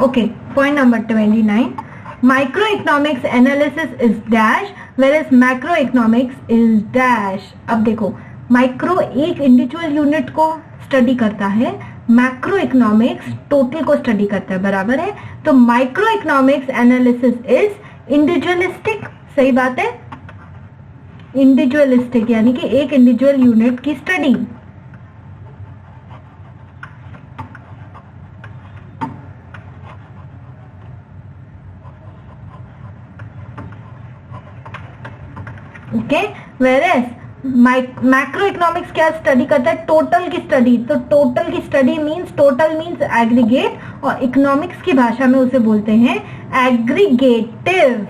Okay, point number 29. Microeconomics analysis is dash whereas macroeconomics is dash. अब देखो, micro एक individual unit को study करता है, मैक्रो इकोनॉमिक्स टोटल को स्टडी करता है, बराबर है। तो micro economics analysis is individualistic, सही बात है, इंडिविजुअलिस्टिक यानी कि एक इंडिविजुअल यूनिट की study. Okay, whereas macro economics क्या स्टडी करता है, टोटल की स्टडी। तो टोटल की study means, total means aggregate, और इकोनॉमिक्स की भाषा में उसे बोलते हैं एग्रीगेटिव।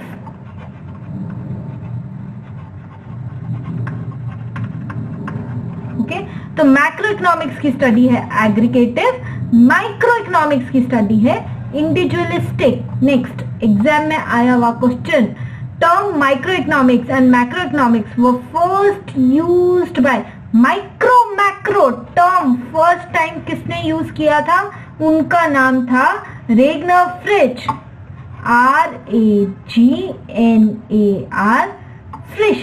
ओके, तो मैक्रो इकोनॉमिक्स की स्टडी है एग्रीगेटिव, माइक्रो इकोनॉमिक्स की स्टडी है इंडिविजुअलिस्टिक। नेक्स्ट, एग्जाम में आया हुआ question, term microeconomics and macroeconomics were first used by macro term first time किसने यूज किया था, उनका नाम था रेगनर फ्रिच, RAGNAR फ्रिश,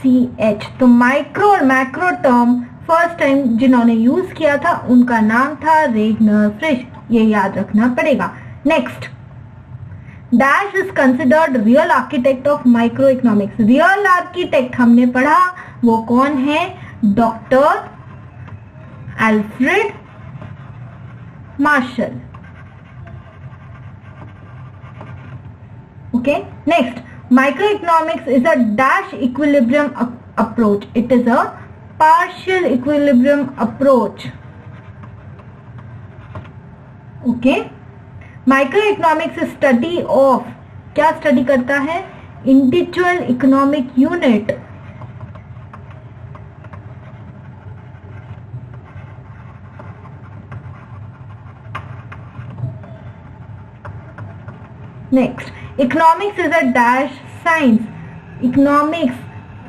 FRISCH। तो माइक्रो और मैक्रो टर्म फर्स्ट टाइम जिन्होंने यूज किया था उनका नाम था रेगनर फ्रिश, ये याद रखना पड़ेगा। Next, dash is considered real architect of micro economics. Real architect हमने पढ़ा, वो कौन है, doctor Alfred Marshall. Okay, next, micro economics is a dash equilibrium approach, it is a partial equilibrium approach. Okay, microeconomics is study of, क्या study करता है, individual economic unit. Next, economics is a dash science. Economics,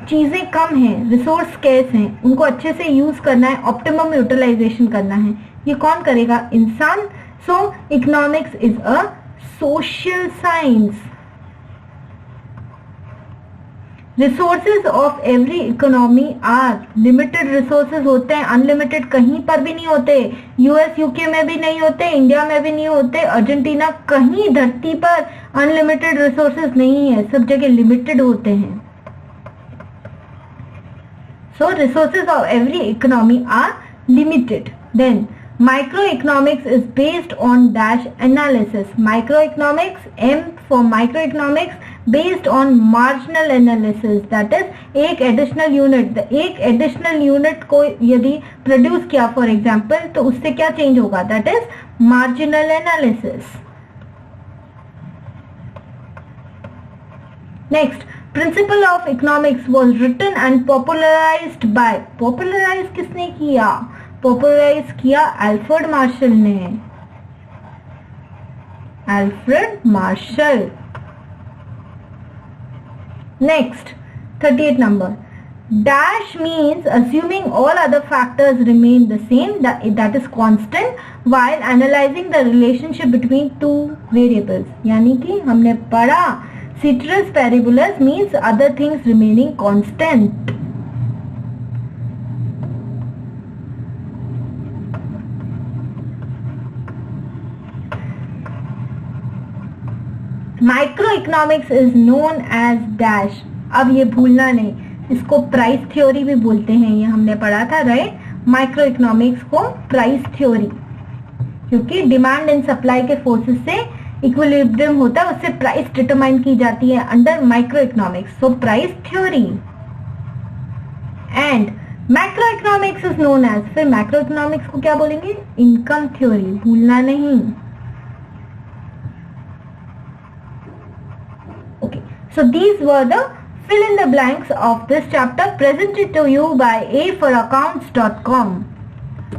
चीजें कम हैं, resource scarce हैं, उनको अच्छे से use करना है, ऑप्टिमम यूटिलाइजेशन करना है, ये कौन करेगा, इंसान। So economics is a social science. Resources of every economy are limited. Resources होते हैं, अनलिमिटेड कहीं पर भी नहीं होते, यूएस यूके में भी नहीं होते, इंडिया में भी नहीं होते, अर्जेंटीना, कहीं धरती पर अनलिमिटेड रिसोर्सेज नहीं है, सब जगह लिमिटेड होते हैं। So resources of every economy are limited. Then microeconomics is based on dash analysis. Microeconomics, M for microeconomics, based on marginal analysis. That is एक additional unit, एक additional unit को यदि produce किया for example, तो उससे क्या change होगा, that is marginal analysis. Next, principle of economics was written and popularised by, popularise किसने किया, पॉपुलराइज किया अल्फ्रेड मार्शल ने, Alfred Marshall. Next, 38 number, dash means assuming all other factors remain the same, that is constant, while analyzing the relationship between two variables. यानी कि हमने पढ़ा ceteris paribus means other things remaining constant. Microeconomics is known as dash. अब ये भूलना नहीं, इसको price theory भी बोलते हैं, ये हमने पढ़ा था, राइट। माइक्रो इकोनॉमिक्स को प्राइस थ्योरी, क्योंकि डिमांड एंड सप्लाई के फोर्सेस से इक्विलिब्रियम होता है, उससे प्राइस डिटरमाइन की जाती है under microeconomics, so price theory. And macroeconomics is known as, फिर मैक्रो इकोनॉमिक्स को क्या बोलेंगे, इनकम थ्योरी, भूलना नहीं। Okay, so these were the fill in the blanks of this chapter presented to you by aforaccounts.com.